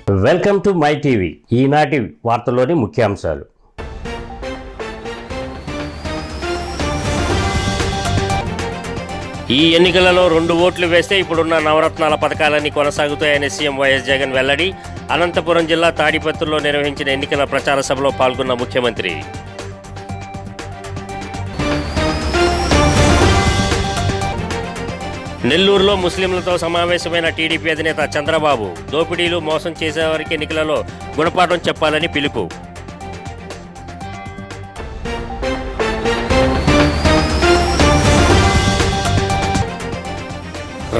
Welcome to my TV. ఈనాటి వార్తల్లోని ముఖ్యాంశాలు. ఈ ఎన్నికలలో 2 ఓట్లు వేస్తే ఇప్పుడున్న నవరత్నాల పథకాలన్నీ కొనసాగుతాయని సీఎం వైఎస్ జగన్ వెల్లడి. అనంతపురం జిల్లా తాడిపత్రులో నిర్వహించిన ఎన్నికల ప్రచార సభలో పాల్గొన్న ముఖ్యమంత్రి. నెల్లూరులో ముస్లింలతో సమావేశమైన టీడీపీ అధినేత చంద్రబాబు దోపిడీలు మోసం చేసేవారికి ఎన్నికలలో గుణపాఠం చెప్పాలని పిలుపు.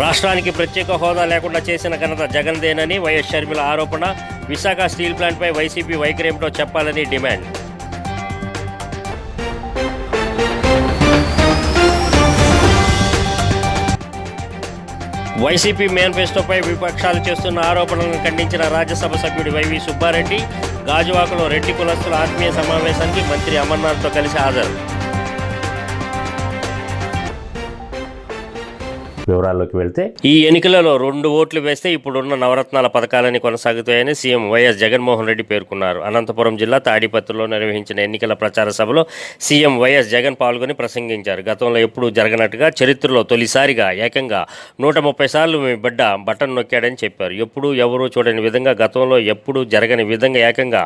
రాష్ట్రానికి ప్రత్యేక హోదా లేకుండా చేసిన ఘనత జగన్దేనని వైఎస్ షర్మిల ఆరోపణ. విశాఖ స్టీల్ ప్లాంట్పై వైసీపీ వైఖరేమిటో చెప్పాలని డిమాండ్. వైసీపీ మేనిఫెస్టోపై విపక్షాలు చేస్తున్న ఆరోపణలను ఖండించిన రాజ్యసభ సభ్యుడు వైవి సుబ్బారెడ్డి. గాజువాకలో రెడ్డి కులస్తుల ఆత్మీయ సమావేశానికి మంత్రి అమర్నాథ్తో కలిసి హాజరు. వివరాల్లోకి వెళ్తే, ఈ ఎన్నికలలో 2 ఓట్లు వేస్తే ఇప్పుడున్న నవరత్నాల పథకాలని కొనసాగుతాయని సీఎం వైఎస్ జగన్మోహన్ రెడ్డి పేర్కొన్నారు. అనంతపురం జిల్లా తాడిపత్రులో నిర్వహించిన ఎన్నికల ప్రచార సభలో సీఎం వైఎస్ జగన్ పాల్గొని ప్రసంగించారు. గతంలో ఎప్పుడూ జరగనట్టుగా చరిత్రలో తొలిసారిగా ఏకంగా 130 సార్లు మీ బిడ్డ బటన్ నొక్కాడని చెప్పారు. ఎప్పుడూ ఎవరూ చూడని విధంగా, గతంలో ఎప్పుడూ జరగని విధంగా ఏకంగా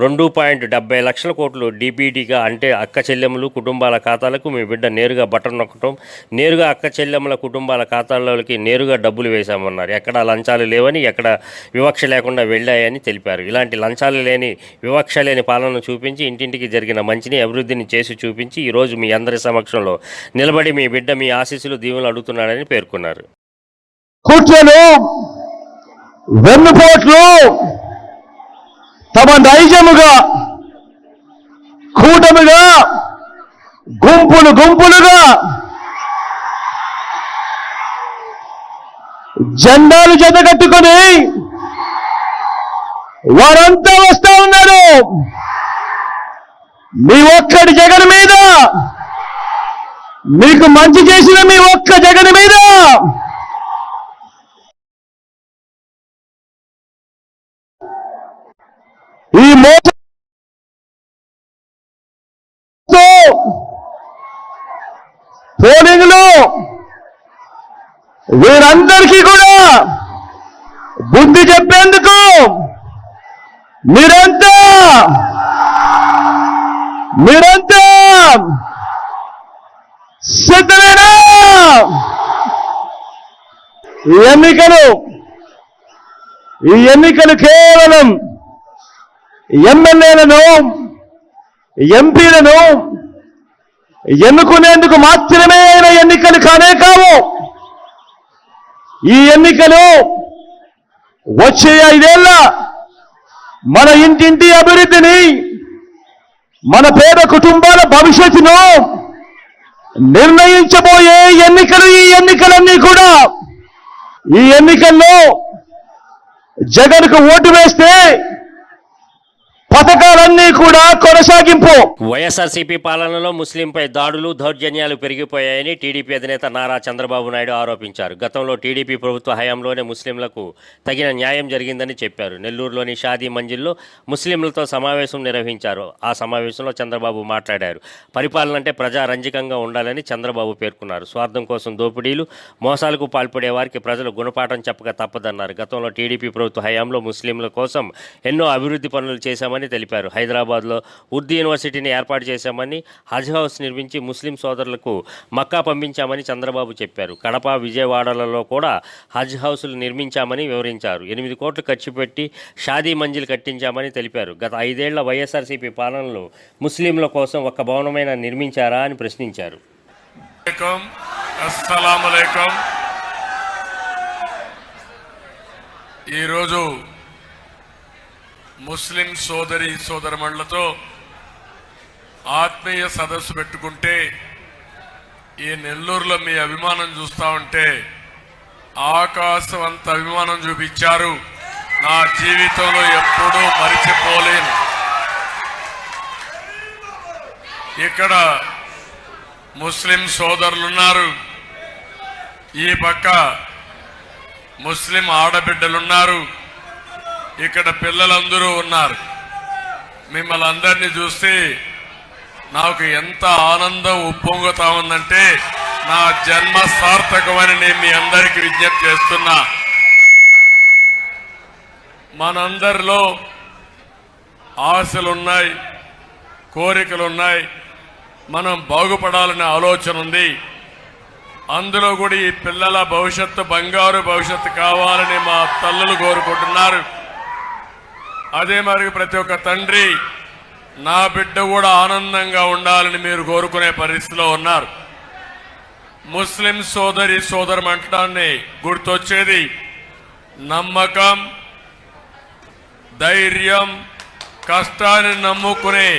2.70 లక్షల కోట్లు డీబీటీగా, అంటే అక్క చెల్లెమ్మలు కుటుంబాల ఖాతాలకు మీ బిడ్డ నేరుగా బటన్ నొక్కడం, నేరుగా అక్క చెల్లెమ్మల కుటుంబాల ఖాతాల్లోకి నేరుగా డబ్బులు వేశామన్నారు. ఎక్కడ లంచాలు లేవని, ఎక్కడ వివక్ష లేకుండా వెళ్ళాయని తెలిపారు. ఇలాంటి లంచాలు లేని, వివక్ష లేని పాలనను చూపించి, ఇంటింటికి జరిగిన మంచిని, అభివృద్ధిని చేసి చూపించి ఈరోజు మీ అందరి సమక్షంలో నిలబడి మీ బిడ్డ మీ ఆశీస్సులు, దీవెనలు అడుగుతున్నాడని పేర్కొన్నారు. కూర్చొని వెన్నుపోట్లు తమ నైజముగా, కూటమిగా, గుంపులుగా జెండాలు జతకట్టుకొని వారంతా వస్తా ఉన్నారు. మీ ఒక్కడి జగన్ మీద, మీకు మంచి చేసిన మీ ఒక్క జగన్ మీద ఈ పోలింగ్లో వీరందరికీ కూడా బుద్ధి చెప్పేందుకు మీరంతా సిద్ధమేనా? ఈ ఎన్నికలు కేవలం ఎమ్మెల్యేలను, ఎంపీలను ఎన్నుకునేందుకు మాత్రమే అయిన ఎన్నికలు కానే కావు. ఈ ఎన్నికలు వచ్చే 5 ఏళ్ల మన ఇంటింటి అభివృద్ధిని, మన పేద కుటుంబాల భవిష్యత్తును నిర్ణయించబోయే ఎన్నికలు. ఈ ఎన్నికలన్నీ కూడా, ఈ ఎన్నికల్లో జగన్కు ఓటు వేస్తే పథకాలన్నీ కూడా కొనసాగింపు. వైఎస్ఆర్సీపీ పాలనలో ముస్లింపై దాడులు, దౌర్జన్యాలు పెరిగిపోయాయని టీడీపీ అధినేత నారా చంద్రబాబు నాయుడు ఆరోపించారు. గతంలో టీడీపీ ప్రభుత్వ హయాంలోనే ముస్లింలకు తగిన న్యాయం జరిగిందని చెప్పారు. నెల్లూరులోని షాదీ మంజిల్లో ముస్లింలతో సమావేశం నిర్వహించారు. ఆ సమావేశంలో చంద్రబాబు మాట్లాడారు. పరిపాలన అంటే ప్రజారంజకంగా ఉండాలని చంద్రబాబు పేర్కొన్నారు. స్వార్థం కోసం దోపిడీలు, మోసాలకు పాల్పడే వారికి ప్రజలు గుణపాఠం చెప్పక తప్పదన్నారు. గతంలో టీడీపీ ప్రభుత్వ హయాంలో ముస్లింల కోసం ఎన్నో అభివృద్ధి పనులు చేశామని తెలిపారు. హైదరాబాద్లో ఉర్దూ యూనివర్సిటీని ఏర్పాటు చేశామని, హజ్ హౌస్ నిర్మించి ముస్లిం సోదరులకు మక్కా పంపించామని చంద్రబాబు చెప్పారు. కడప, విజయవాడలలో కూడా హజ్ హౌసులు నిర్మించామని వివరించారు. 8 కోట్లు ఖర్చు పెట్టి షాదీ మంజిల్ కట్టించామని తెలిపారు. గత 5 ఏళ్ల వైఎస్ఆర్సీపీ పాలనలో ముస్లింల కోసం ఒక్క భవనమైనా నిర్మించారా అని ప్రశ్నించారు. ఈరోజు ముస్లిం సోదరమణులతో ఆత్మీయ సదస్సు పెట్టుకుంటే, ఈ నెల్లూరులో మీ అభిమానం చూస్తా ఉంటే ఆకాశం అంత అభిమానం చూపించారు. నా జీవితంలో ఎప్పుడూ మరిచిపోలేను. ఇక్కడ ముస్లిం సోదరులున్నారు, ఈ పక్క ముస్లిం ఆడబిడ్డలున్నారు, ఇక్కడ పిల్లలందరూ ఉన్నారు. మిమ్మల్ని అందరినీ చూస్తే నాకు ఎంత ఆనందం ఉప్పొంగుతా ఉందంటే నా జన్మ సార్థకమని నేను మీ అందరికీ విజ్ఞప్తి చేస్తున్నా. మనందరిలో ఆశలున్నాయి, కోరికలున్నాయి, మనం బాగుపడాలనే ఆలోచన ఉంది. అందులో కూడా ఈ పిల్లల భవిష్యత్తు బంగారు భవిష్యత్తు కావాలని మా తల్లులు కోరుకుంటున్నారు. అదే మరి ప్రతి ఒక్క తండ్రి నా బిడ్డ కూడా ఆనందంగా ఉండాలని మీరు కోరుకునే పరిస్థితిలో ఉన్నారు. ముస్లిం సోదరి సోదరమంటాన్ని గుర్తొచ్చేది నమ్మకం, ధైర్యం, కష్టాన్ని నమ్ముకునే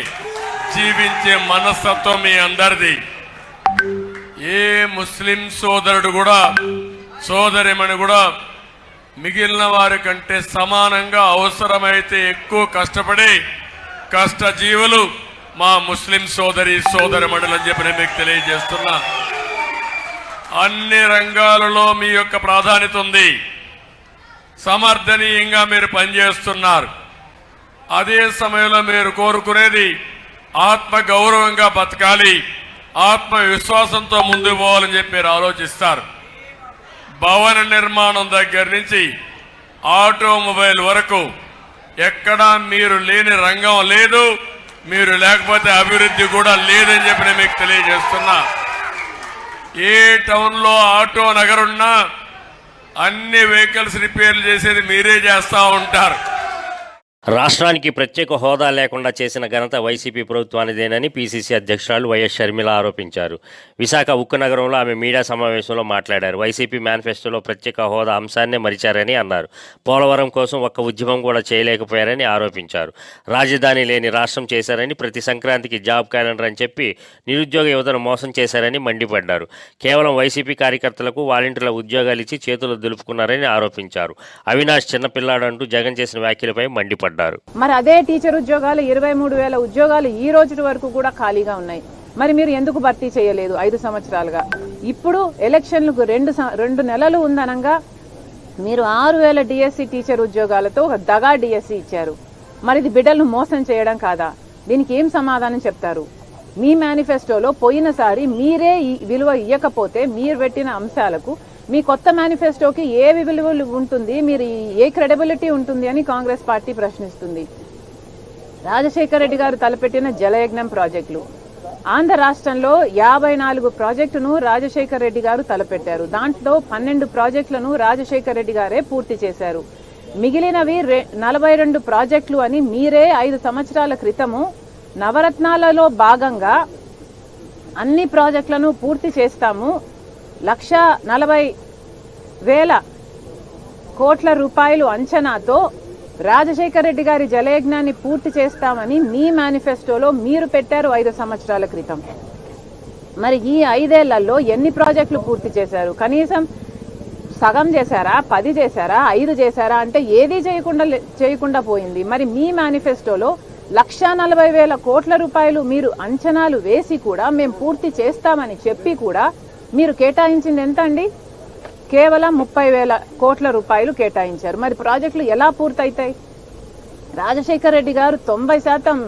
జీవించే మనస్తత్వం మీ అందరిది. ఏ ముస్లిం సోదరుడు కూడా సోదరిమణి కూడా మిగిలిన వారి కంటే సమానంగా అవసరమైతే ఎక్కువ కష్టపడి కష్టజీవులు మా ముస్లిం సోదరి సోదరిమణులు అని చెప్పి నేను మీకు తెలియజేస్తున్నా. అన్ని రంగాలలో మీ యొక్క ప్రాధాన్యత ఉంది. సమర్థనీయంగా మీరు పనిచేస్తున్నారు. అదే సమయంలో మీరు కోరుకునేది ఆత్మ గౌరవంగా బతకాలి, ఆత్మవిశ్వాసంతో ముందుకు పోవాలని చెప్పి మీరు ఆలోచిస్తారు. భవన నిర్మాణం దగ్గర నుంచి ఆటోమొబైల్ వరకు ఎక్కడా మీరు లేని రంగం లేదు, మీరు లేకపోతే అభివృద్ధి కూడా లేదని చెప్పి నేను మీకు తెలియజేస్తున్నా. ఏ టౌన్లో ఆటో నగరున్నా అన్ని వెహికల్స్ రిపేర్లు చేసేది మీరే చేస్తూ ఉంటారు. రాష్ట్రానికి ప్రత్యేక హోదా లేకుండా చేసిన ఘనత వైసీపీ ప్రభుత్వానిదేనని పీసీసీ అధ్యక్షురాలు వైఎస్ షర్మిల ఆరోపించారు. విశాఖ ఉక్కు నగరంలో ఆమె మీడియా సమావేశంలో మాట్లాడారు. వైసీపీ మేనిఫెస్టోలో ప్రత్యేక హోదా అంశాన్నే మరిచారని అన్నారు. పోలవరం కోసం ఒక్క ఉద్యమం కూడా చేయలేకపోయారని ఆరోపించారు. రాజధాని లేని రాష్ట్రం చేశారని, ప్రతి సంక్రాంతికి జాబ్ క్యాలెండర్ అని చెప్పి నిరుద్యోగ యువతను మోసం చేశారని మండిపడ్డారు. కేవలం వైసీపీ కార్యకర్తలకు వాలంటీర్ల ఉద్యోగాలు ఇచ్చి చేతులు దులుపుకున్నారని ఆరోపించారు. అవినాష్ చిన్నపిల్లాడంటూ జగన్ చేసిన వ్యాఖ్యలపై మండిపడ్డారు. మరి అదే టీచర్ ఉద్యోగాలు 23,000 ఉద్యోగాలు ఈ రోజు వరకు కూడా ఖాళీగా ఉన్నాయి. మరి మీరు ఎందుకు భర్తీ చేయలేదు 5 సంవత్సరాలుగా? ఇప్పుడు ఎలక్షన్లకు 2 నెలలు ఉందనంగా మీరు 6,000 డిఎస్సి టీచర్ ఉద్యోగాలతో ఒక దగా డిఎస్సి ఇచ్చారు. మరి ఇది బిడ్డలను మోసం చేయడం కాదా? దీనికి ఏం సమాధానం చెప్తారు? మీ మేనిఫెస్టోలో పోయినసారి మీరే ఈ విలువ ఇవ్వకపోతే మీరు పెట్టిన అంశాలకు మీ కొత్త మేనిఫెస్టోకి ఏ విలువ ఉంటుంది, మీరు ఏ క్రెడిబిలిటీ ఉంటుంది అని కాంగ్రెస్ పార్టీ ప్రశ్నిస్తుంది. రాజశేఖర రెడ్డి గారు తలపెట్టిన జలయజ్ఞం ప్రాజెక్టులు, ఆంధ్ర రాష్ట్రంలో 54 ప్రాజెక్టును రాజశేఖర రెడ్డి గారు తలపెట్టారు. దాంట్లో 12 ప్రాజెక్టులను రాజశేఖర రెడ్డి గారే పూర్తి చేశారు. మిగిలినవి 42 ప్రాజెక్టులు అని మీరే 5 సంవత్సరాల క్రితము నవరత్నాలలో భాగంగా అన్ని ప్రాజెక్టులను పూర్తి చేస్తాము, 1,40,000 కోట్ల రూపాయలు అంచనాతో రాజశేఖర రెడ్డి గారి జలయజ్ఞాన్ని పూర్తి చేస్తామని మీ మేనిఫెస్టోలో మీరు పెట్టారు 5 సంవత్సరాల క్రితం. మరి ఈ 5 ఏళ్లలో ఎన్ని ప్రాజెక్టులు పూర్తి చేశారు? కనీసం సగం చేశారా, 10 చేశారా, 5 చేశారా అంటే ఏదీ చేయకుండా పోయింది. మరి మీ మేనిఫెస్టోలో 1,40,000 కోట్ల రూపాయలు మీరు అంచనాలు వేసి కూడా మేము పూర్తి చేస్తామని చెప్పి కూడా మీరు కేటాయించింది ఎంత అండి? కేవలం 30,000 కోట్ల రూపాయలు కేటాయించారు. మరి ప్రాజెక్టులు ఎలా పూర్తయితాయి? రాజశేఖర రెడ్డి గారు 90%,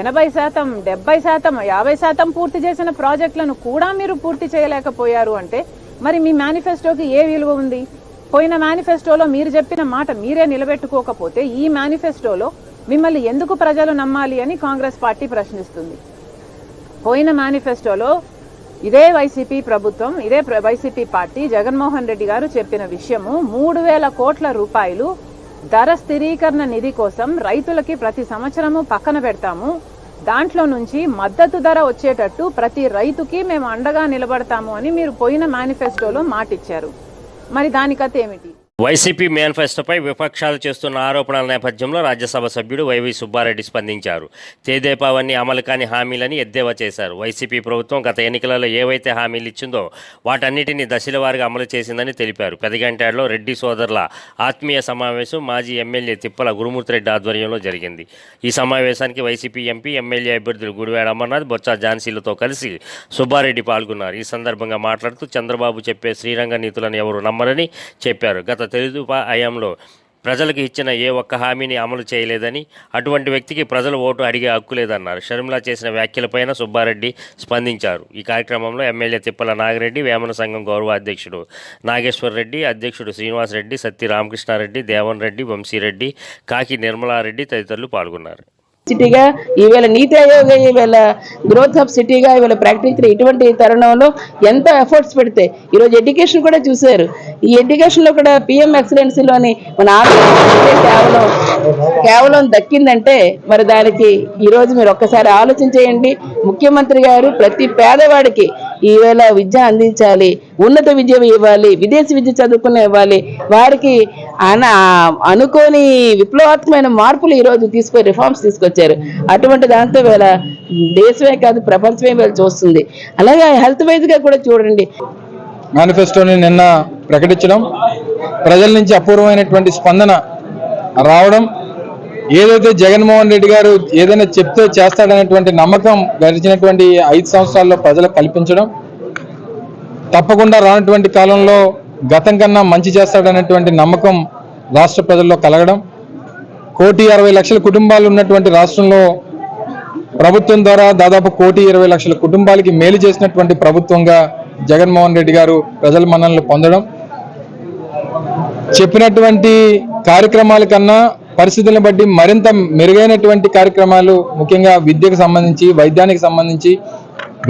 80%, 70%, 50% పూర్తి చేసిన ప్రాజెక్టులను కూడా మీరు పూర్తి చేయలేకపోయారు అంటే మరి మీ మేనిఫెస్టోకి ఏ విలువ ఉంది? పోయిన మేనిఫెస్టోలో మీరు చెప్పిన మాట మీరే నిలబెట్టుకోకపోతే ఈ మేనిఫెస్టోలో మిమ్మల్ని ఎందుకు ప్రజలు నమ్మాలి అని కాంగ్రెస్ పార్టీ ప్రశ్నిస్తుంది. పోయిన మేనిఫెస్టోలో ఇదే వైసీపీ ప్రభుత్వం, ఇదే వైసీపీ పార్టీ జగన్మోహన్ రెడ్డి గారు చెప్పిన విషయము 3,000 కోట్ల రూపాయలు ధర స్థిరీకరణ నిధి కోసం రైతులకి ప్రతి సంవత్సరము పక్కన పెడతాము, దాంట్లో నుంచి మద్దతు ధర వచ్చేటట్టు ప్రతి రైతుకి మేము అండగా నిలబడతాము అని మీరు పోయిన మేనిఫెస్టోలో మాటిచ్చారు. మరి దాని కథ ఏమిటి? వైసీపీ మేనిఫెస్టోపై విపక్షాలు చేస్తున్న ఆరోపణల నేపథ్యంలో రాజ్యసభ సభ్యుడు వైవి సుబ్బారెడ్డి స్పందించారు. తేదేపావన్నీ అమలు కాని హామీలని ఎద్దేవా చేశారు. వైసీపీ ప్రభుత్వం గత ఎన్నికలలో ఏవైతే హామీలు ఇచ్చిందో వాటన్నిటిని దశల వారీగా అమలు చేసిందని తెలిపారు. పెదగంటాడులో రెడ్డి సోదరుల ఆత్మీయ సమావేశం మాజీ ఎమ్మెల్యే తిప్పల గురుమూర్తిరెడ్డి ఆధ్వర్యంలో జరిగింది. ఈ సమావేశానికి వైసీపీ ఎంపీ, ఎమ్మెల్యే అభ్యర్థులు గుడివాడ అమర్నాథ్, బొత్స ఝాన్సీలతో కలిసి సుబ్బారెడ్డి పాల్గొన్నారు. ఈ సందర్భంగా మాట్లాడుతూ చంద్రబాబు చెప్పే శ్రీరంగ నీతులను ఎవరు నమ్మరని చెప్పారు. గత తెలుగుదేశం హయాంలో ప్రజలకు ఇచ్చిన ఏ ఒక్క హామీని అమలు చేయలేదని, అటువంటి వ్యక్తికి ప్రజలు ఓటు అడిగే హక్కు లేదన్నారు. షర్మిల చేసిన వ్యాఖ్యలపైన సుబ్బారెడ్డి స్పందించారు. ఈ కార్యక్రమంలో ఎమ్మెల్యే తిప్పల నాగిరెడ్డి, వేమన సంఘం గౌరవ అధ్యక్షుడు నాగేశ్వర్ రెడ్డి, అధ్యక్షుడు శ్రీనివాస్ రెడ్డి, సత్తి రామకృష్ణారెడ్డి, దేవన్ రెడ్డి, వంశీరెడ్డి, కాకి నిర్మలారెడ్డి తదితరులు పాల్గొన్నారు. సిటీగా ఈవేళ నీతి ఆయోగ్ ఈవేళ గ్రోత్ హబ్ సిటీగా ఈవేళ ప్రకటించిన ఇటువంటి తరుణంలో ఎంతో ఎఫర్ట్స్ పెడితే ఈరోజు ఎడ్యుకేషన్ కూడా చూశారు. ఈ ఎడ్యుకేషన్ లో కూడా పిఎం ఎక్సలెన్సీలోని మన కేవలం దక్కిందంటే మరి దానికి ఈరోజు మీరు ఒక్కసారి ఆలోచన చేయండి. ముఖ్యమంత్రి గారు ప్రతి పేదవాడికి ఈవేళ విద్య అందించాలి, ఉన్నత విద్య ఇవ్వాలి, విదేశీ విద్య చదువుకునే ఇవ్వాలి, వారికి అనుకోని విప్లవాత్మకమైన మార్పులు ఈరోజు తీసుకొని రిఫార్మ్స్ తీసుకొచ్చారు. అటువంటి దాంతో వేళ దేశమే కాదు ప్రపంచమే వేళ చూస్తుంది. అలాగే హెల్త్ వైజ్ గా కూడా చూడండి. మేనిఫెస్టోని నిన్న ప్రకటించడం, ప్రజల నుంచి అపూర్వమైనటువంటి స్పందన రావడం, ఏదైతే జగన్మోహన్ రెడ్డి గారు ఏదైనా చెప్తే చేస్తాడనేటువంటి నమ్మకం గడిచినటువంటి 5 సంవత్సరాల్లో ప్రజలకు కల్పించడం, తప్పకుండా రానటువంటి కాలంలో గతం కన్నా మంచి చేస్తాడనేటువంటి నమ్మకం రాష్ట్ర ప్రజల్లో కలగడం, 1,60,00,000 కుటుంబాలు ఉన్నటువంటి రాష్ట్రంలో ప్రభుత్వం ద్వారా దాదాపు 1,20,00,000 కుటుంబాలకి మేలు చేసినటువంటి ప్రభుత్వంగా జగన్మోహన్ రెడ్డి గారు ప్రజల మన్ననలు పొందడం, చెప్పినటువంటి కార్యక్రమాల కన్నా పరిస్థితులను బట్టి మరింత మెరుగైనటువంటి కార్యక్రమాలు, ముఖ్యంగా విద్యకు సంబంధించి, వైద్యానికి సంబంధించి,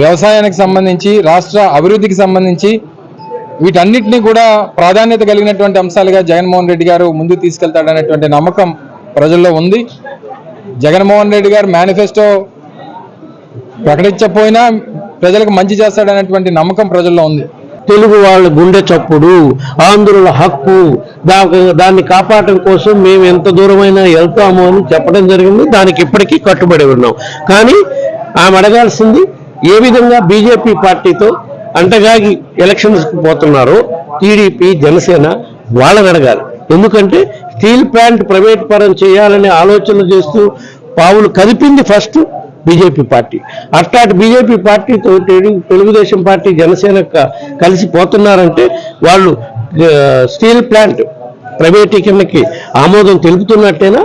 వ్యవసాయానికి సంబంధించి, రాష్ట్ర అభివృద్ధికి సంబంధించి వీటన్నిటినీ కూడా ప్రాధాన్యత కలిగినటువంటి అంశాలుగా జగన్మోహన్ రెడ్డి గారు ముందుకు తీసుకెళ్తాడనేటువంటి నమ్మకం ప్రజల్లో ఉంది. జగన్మోహన్ రెడ్డి గారు మేనిఫెస్టో ప్రకటించకపోయినా ప్రజలకు మంచి చేస్తాడనేటువంటి నమ్మకం ప్రజల్లో ఉంది. తెలుగు వాళ్ళ గుండె చప్పుడు, ఆంధ్రుల హక్కు, దాన్ని కాపాడటం కోసం మేము ఎంత దూరమైనా వెళ్తాము అని చెప్పడం జరిగింది. దానికి ఇప్పటికీ కట్టుబడి ఉన్నాం. కానీ ఆమె అడగాల్సింది ఏ విధంగా బీజేపీ పార్టీతో అంటగాగి ఎలక్షన్స్కి పోతున్నారో టీడీపీ, జనసేన వాళ్ళని అడగాలి. ఎందుకంటే స్టీల్ ప్లాంట్ ప్రైవేట్ పరం చేయాలనే ఆలోచన చేస్తూ పావులు కదిపింది ఫస్ట్ బీజేపీ పార్టీ. అట్లాంటి బీజేపీ పార్టీతో తెలుగుదేశం పార్టీ, జనసేన కలిసి పోతున్నారంటే వాళ్ళు స్టీల్ ప్లాంట్ ప్రైవేటీకరణకి ఆమోదం తెలుపుతున్నట్టేనా?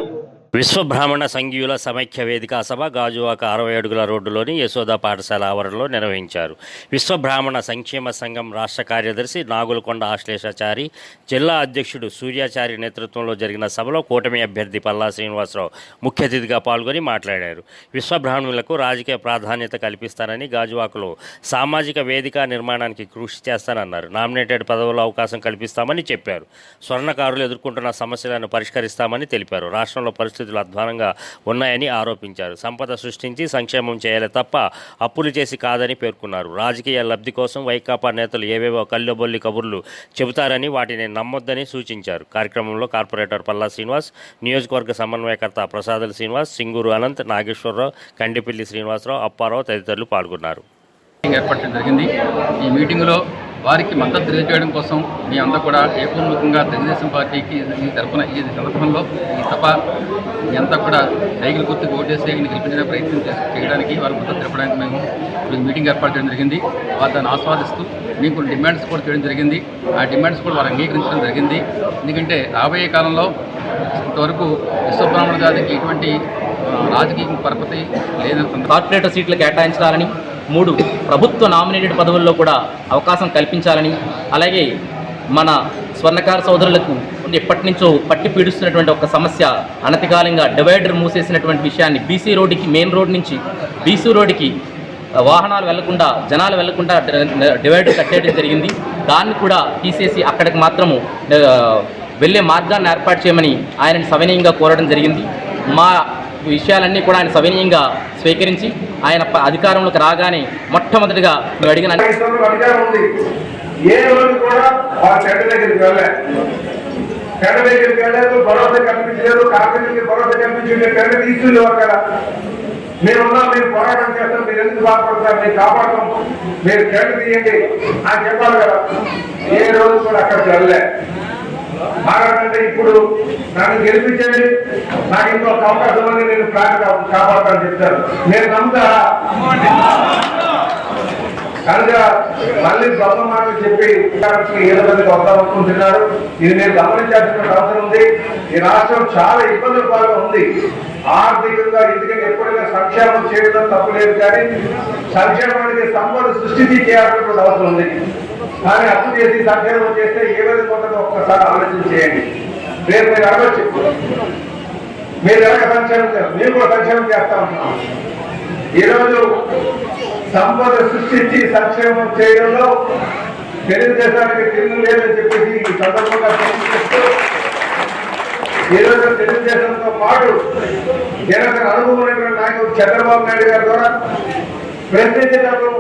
విశ్వబ్రాహ్మణ సంఘీయుల సమైక్య వేదిక సభ గాజువాక 60 అడుగుల రోడ్డులోని యశోద పాఠశాల ఆవరణలో నిర్వహించారు. విశ్వబ్రాహ్మణ సంక్షేమ సంఘం రాష్ట్ర కార్యదర్శి నాగులకొండ ఆశ్లేషాచారి, జిల్లా అధ్యక్షుడు సూర్యాచారి నేతృత్వంలో జరిగిన సభలో కూటమి అభ్యర్థి పల్లా శ్రీనివాసరావు ముఖ్య అతిథిగా పాల్గొని మాట్లాడారు. విశ్వబ్రాహ్మణులకు రాజకీయ ప్రాధాన్యత కల్పిస్తానని, గాజువాకలో సామాజిక వేదిక నిర్మాణానికి కృషి చేస్తానన్నారు. నామినేటెడ్ పదవుల్లో అవకాశం కల్పిస్తామని చెప్పారు. స్వర్ణకారులు ఎదుర్కొంటున్న సమస్యలను పరిష్కరిస్తామని తెలిపారు. రాష్ట్రంలో పరిస్థితులు అధ్వానంగా ఉన్నాయని ఆరోపించారు. సంపద సృష్టించి సంక్షేమం చేయాలి తప్ప అప్పులు చేసి కాదని పేర్కొన్నారు. రాజకీయ లబ్ధి కోసం వైకాపా నేతలు ఏవేవో కళ్ళబొల్లి కబుర్లు చెబుతారని వాటిని నమ్మొద్దని సూచించారు. కార్యక్రమంలో కార్పొరేటర్ పల్లా శ్రీనివాస్, నియోజకవర్గ సమన్వయకర్త ప్రసాదుల శ్రీనివాస్, సింగూరు అనంత్, నాగేశ్వరరావు, కండిపిల్లి శ్రీనివాసరావు, అప్పారావు తదితరులు పాల్గొన్నారు. ఏర్పాటు జరిగింది. ఈ మీటింగ్లో వారికి మద్దతు తెలియజేయడం కోసం మీ అందరూ కూడా ఏకోన్ముఖంగా తెలుగుదేశం పార్టీకి ఈ తరఫున ఈ సందర్భంలో ఈ సభ అంతా కూడా సైకిల్ గుర్తుకు ఓటేసి గెలిపించే ప్రయత్నం చేయడానికి వారి మద్దతు తెలపడానికి మేము ఈ మీటింగ్ ఏర్పాటు చేయడం జరిగింది. వారు దాన్ని ఆస్వాదిస్తూ మీకు డిమాండ్స్ కూడా చేయడం జరిగింది. ఆ డిమాండ్స్ కూడా వారు అంగీకరించడం జరిగింది. ఎందుకంటే రాబోయే కాలంలో ఇంతవరకు విశ్వబ్రాహ్మణ జాతికి ఎటువంటి రాజకీయ పరపతి లేదని, కార్పొరేటర్ సీట్లు కేటాయించాలని, 3 ప్రభుత్వ నామినేటెడ్ పదవుల్లో కూడా అవకాశం కల్పించాలని, అలాగే మన స్వర్ణకార సోదరులకు ఎప్పటి నుంచో పట్టి పీడిస్తున్నటువంటి ఒక సమస్య అనతికాలంగా డివైడర్ మూసేసినటువంటి విషయాన్ని బీసీ రోడ్డుకి, మెయిన్ రోడ్ నుంచి బీసీ రోడ్డుకి వాహనాలు వెళ్లకుండా, జనాలు వెళ్లకుండా డివైడర్ కట్టేయడం జరిగింది. దాన్ని కూడా తీసేసి అక్కడికి మాత్రము వెళ్ళే మార్గాన్ని ఏర్పాటు చేయమని ఆయనని సవినయంగా కోరడం జరిగింది. మా విషయాలన్నీ కూడా ఆయన సవినయంగా స్వీకరించి ఆయన అధికారంలోకి రాగానే మొట్టమొదటిగా మేము అడిగిన భరోసా కల్పించలేదు, కార్మికులకి భరోసా కల్పించలేదు, టెండ తీసుకునేవారు కదా. మేమున్నా, మీరు పోరాటం చేస్తాం, మీరు ఎందుకు బాధపడతారు, మీరు కాపాడతాం, మీరు టెండ తీయండి అని చెప్పాలి కదా. ఏ రోజు కూడా అక్కడ వెళ్ళలే. మాట్లాడంటే ఇప్పుడు నన్ను గెలిపించండి, నాకు ఇంకొక అవకాశం ఉంది, నేను ప్లాన్ కాపాడతాను చెప్తారు. నేను నమ్ముతారా? కనుక మళ్ళీ గొప్ప మాటలు చెప్పి ఏదో వద్దామనుకుంటున్నారు. ఇది నేను గమనించాల్సిన అవసరం ఉంది. ఈ రాష్ట్రం చాలా ఇబ్బందుల పాలుగా ఉంది ఆర్థికంగా. ఎందుకంటే ఎప్పుడైనా సంక్షేమం చేయడం తప్పులేదు, కానీ సంక్షేమానికి సంపద సృష్టి చేయాల్సినటువంటి అవసరం ఉంది. కానీ అప్పు చేసి సంక్షేమం చేస్తే ఏ విధంగా ఉంటుందో ఒక్కసారి ఆలోచన చేయండి. రేపు మీరు అడగచ్చు, మీరు ఎలాగ సంక్షేమం చేస్తారు, మేము కూడా సంక్షేమం చేస్తా ఉంటున్నాం. ఈరోజు సంపద సృష్టించి సంక్షేమం చేయడంలో తెలుగుదేశానికి తిరుగు లేదని చెప్పేసి ఈ సందర్భంగా తెలియజేస్తూ, ఈరోజు తెలుగుదేశంతో పాటు జనసేన అనుభవం ఉన్నటువంటి నాయకుడు చంద్రబాబు నాయుడు గారి ద్వారా ప్రశ్నించేటప్పుడు